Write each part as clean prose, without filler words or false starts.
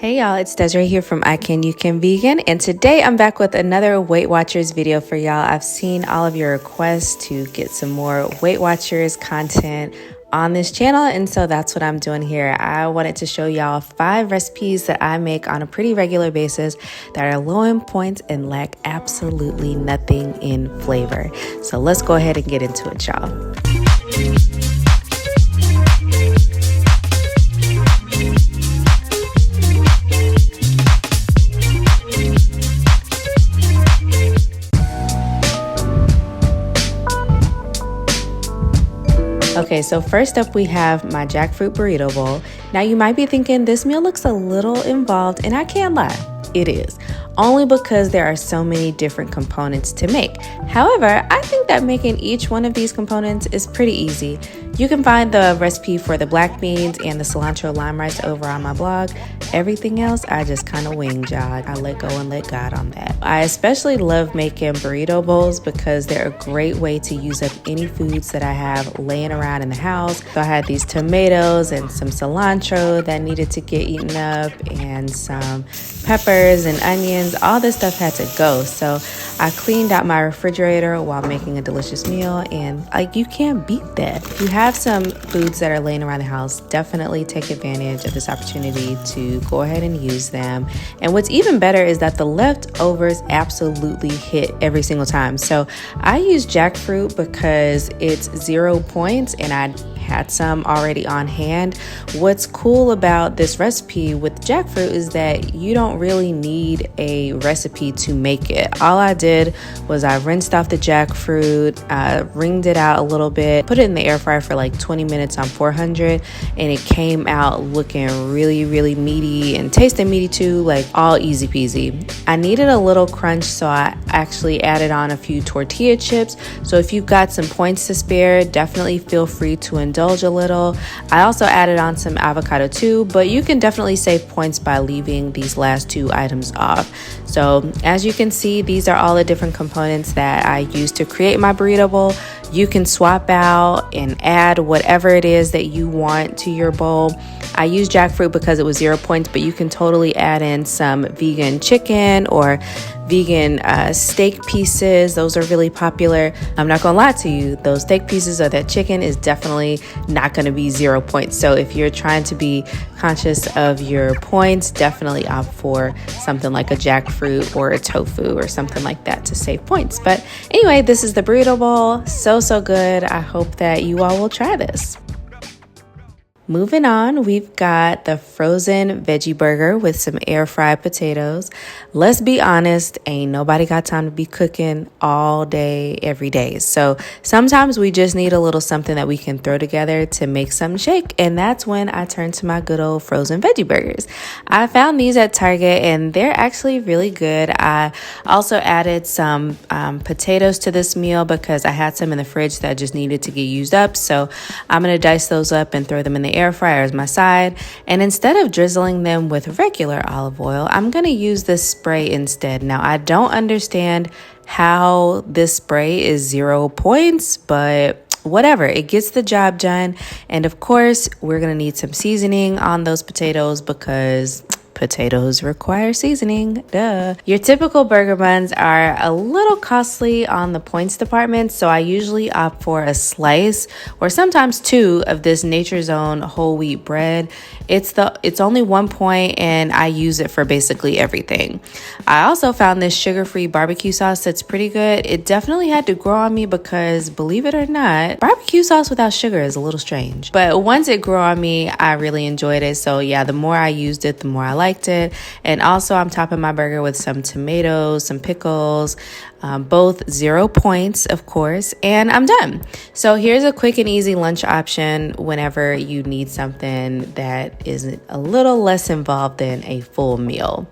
Hey y'all, it's Desiree here from I Can You Can Vegan, and today I'm back with another Weight Watchers video for y'all. I've seen all of your requests to get some more Weight Watchers content on this channel, and so that's what I'm doing here. I wanted to show y'all 5 recipes that I make on a pretty regular basis that are low in points and lack absolutely nothing in flavor. So let's go ahead and get into it, y'all. Okay, so first up we have my jackfruit burrito bowl. Now you might be thinking this meal looks a little involved, and I can't lie, it is. Only because there are so many different components to make. However, I think that making each one of these components is pretty easy. You can find the recipe for the black beans and the cilantro lime rice over on my blog. Everything else, I just kind of winged, y'all. I let go and let God on that. I especially love making burrito bowls because they're a great way to use up any foods that I have laying around in the house. So I had these tomatoes and some cilantro that needed to get eaten up, and some peppers and onions. All this stuff had to go. So I cleaned out my refrigerator while making a delicious meal, and you can't beat that. If you have some foods that are laying around the house, definitely take advantage of this opportunity to go ahead and use them. And what's even better is that the leftovers absolutely hit every single time. So I use jackfruit because it's 0 points and I had some already on hand. What's cool about this recipe with jackfruit is that you don't really need a recipe to make it. All I did was I rinsed off the jackfruit, wringed it out a little bit, put it in the air fryer for like 20 minutes on 400, and it came out looking really meaty and tasting meaty too, like all easy peasy. I needed a little crunch, so I actually added on a few tortilla chips. So if you've got some points to spare, definitely feel free to indulge a little. I also added on some avocado too, but you can definitely save points by leaving these last 2 items off. So as you can see, these are all the different components that I use to create my burrito bowl. You can swap out and add whatever it is that you want to your bowl. I use jackfruit because it was 0 points, but you can totally add in some vegan chicken or vegan steak pieces. Those are really popular. I'm not gonna lie to you, those steak pieces or that chicken is definitely not gonna be 0 points. So if you're trying to be conscious of your points, definitely opt for something like a jackfruit or a tofu or something like that to save points. But anyway, this is the burrito bowl. So good. I hope that you all will try this. Moving on, we've got the frozen veggie burger with some air fried potatoes. Let's be honest, ain't nobody got time to be cooking all day, every day. So sometimes we just need a little something that we can throw together to make something shake. And that's when I turn to my good old frozen veggie burgers. I found these at Target and they're actually really good. I also added some potatoes to this meal because I had some in the fridge that just needed to get used up. So I'm going to dice those up and throw them in the air fryer as my side, and instead of drizzling them with regular olive oil, I'm going to use this spray instead. Now I don't understand how this spray is 0 points, but whatever, it gets the job done. And of course we're going to need some seasoning on those potatoes because potatoes require seasoning, duh. Your typical burger buns are a little costly on the points department, so I usually opt for a slice or sometimes 2 of this Nature's Own whole wheat bread. It's only 1 point and I use it for basically everything. I also found this sugar-free barbecue sauce that's pretty good. It definitely had to grow on me because, believe it or not, barbecue sauce without sugar is a little strange. But once it grew on me, I really enjoyed it. So yeah, the more I used it, the more I liked it. And also I'm topping my burger with some tomatoes, some pickles, both 0 points, of course, and I'm done. So here's a quick and easy lunch option whenever you need something that is a little less involved than a full meal.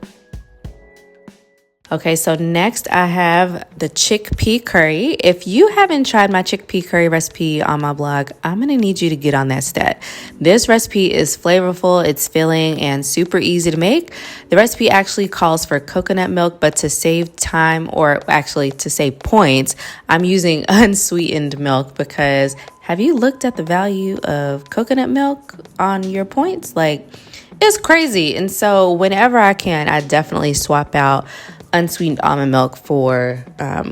Okay, so next I have the chickpea curry. If you haven't tried my chickpea curry recipe on my blog, I'm gonna need you to get on that stat. This recipe is flavorful, it's filling, and super easy to make. The recipe actually calls for coconut milk, but to save time, or actually to save points, I'm using unsweetened milk because have you looked at the value of coconut milk on your points? Like, It's crazy. And so whenever I can, I definitely swap out unsweetened almond milk for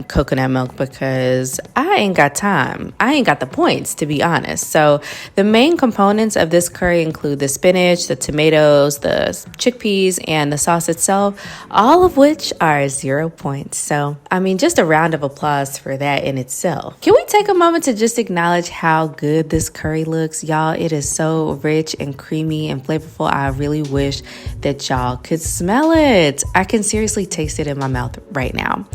coconut milk because I ain't got time. I ain't got the points, to be honest. So the main components of this curry include the spinach, the tomatoes, the chickpeas, and the sauce itself, all of which are 0 points. So, I mean, just a round of applause for that in itself. Can we take a moment to just acknowledge how good this curry looks? Y'all, it is so rich and creamy and flavorful. I really wish that y'all could smell it. I can seriously taste it in my mouth right now.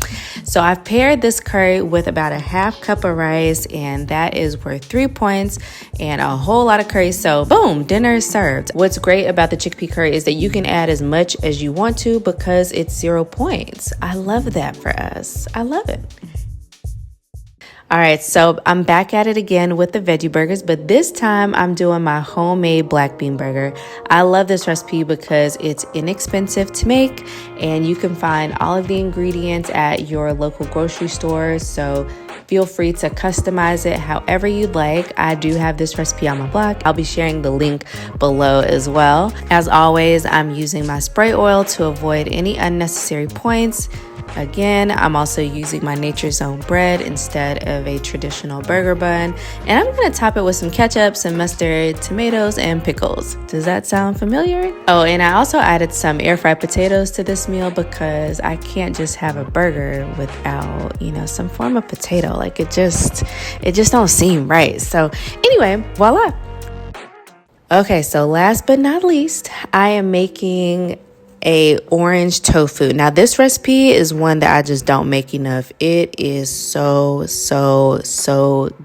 So I've paired this curry with about a half cup of rice, and that is worth 3 points and a whole lot of curry. So boom, dinner is served. What's great about the chickpea curry is that you can add as much as you want to because it's 0 points. I love that for us. I love it. All right, so I'm back at it again with the veggie burgers, but this time I'm doing my homemade black bean burger. I love this recipe because it's inexpensive to make and you can find all of the ingredients at your local grocery store. So feel free to customize it however you'd like. I do have this recipe on my blog. I'll be sharing the link below as well. As always, I'm using my spray oil to avoid any unnecessary points. Again, I'm also using my Nature's Own bread instead of a traditional burger bun. And I'm going to top it with some ketchup, some mustard, tomatoes, and pickles. Does that sound familiar? Oh, and I also added some air fried potatoes to this meal because I can't just have a burger without, some form of potato. Like it just don't seem right. So anyway, voila. Okay, so last but not least, I am making a orange tofu. Now this recipe is one that I just don't make enough. It is so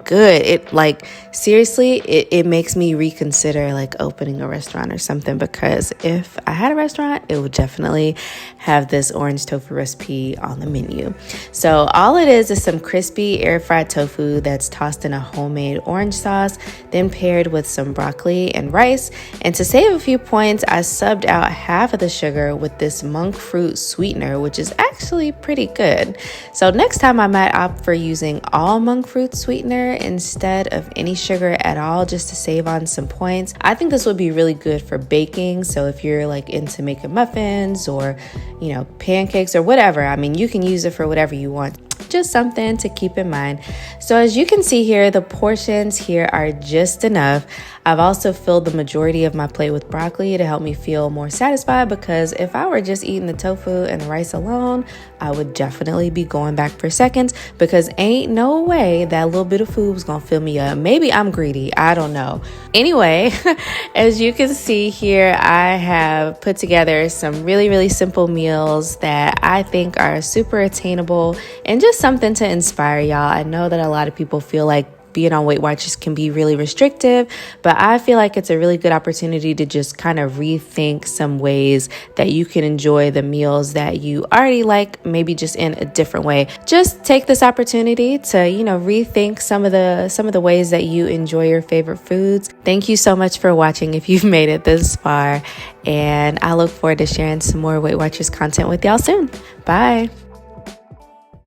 good. It seriously, it makes me reconsider opening a restaurant or something, because if I had a restaurant, it would definitely have this orange tofu recipe on the menu. So all it is some crispy air fried tofu that's tossed in a homemade orange sauce, then paired with some broccoli and rice. And to save a few points, I subbed out half of the sugar with this monk fruit sweetener, which is actually pretty good. So next time I might opt for using all monk fruit sweetener instead of any sugar at all, just to save on some points. I think this would be really good for baking. So if you're into making muffins or pancakes or whatever, I mean, you can use it for whatever you want. Just something to keep in mind. So as you can see here, the portions here are just enough. I've also filled the majority of my plate with broccoli to help me feel more satisfied, because if I were just eating the tofu and the rice alone, I would definitely be going back for seconds, because ain't no way that little bit of food was gonna fill me up. Maybe I'm greedy, I don't know. Anyway, as you can see here, I have put together some really simple meals that I think are super attainable and just something to inspire y'all. I know that a lot of people feel like being on Weight Watchers can be really restrictive, but I feel like it's a really good opportunity to just kind of rethink some ways that you can enjoy the meals that you already like, maybe just in a different way. Just take this opportunity to, rethink some of the ways that you enjoy your favorite foods. Thank you so much for watching if you've made it this far, and I look forward to sharing some more Weight Watchers content with y'all soon. Bye.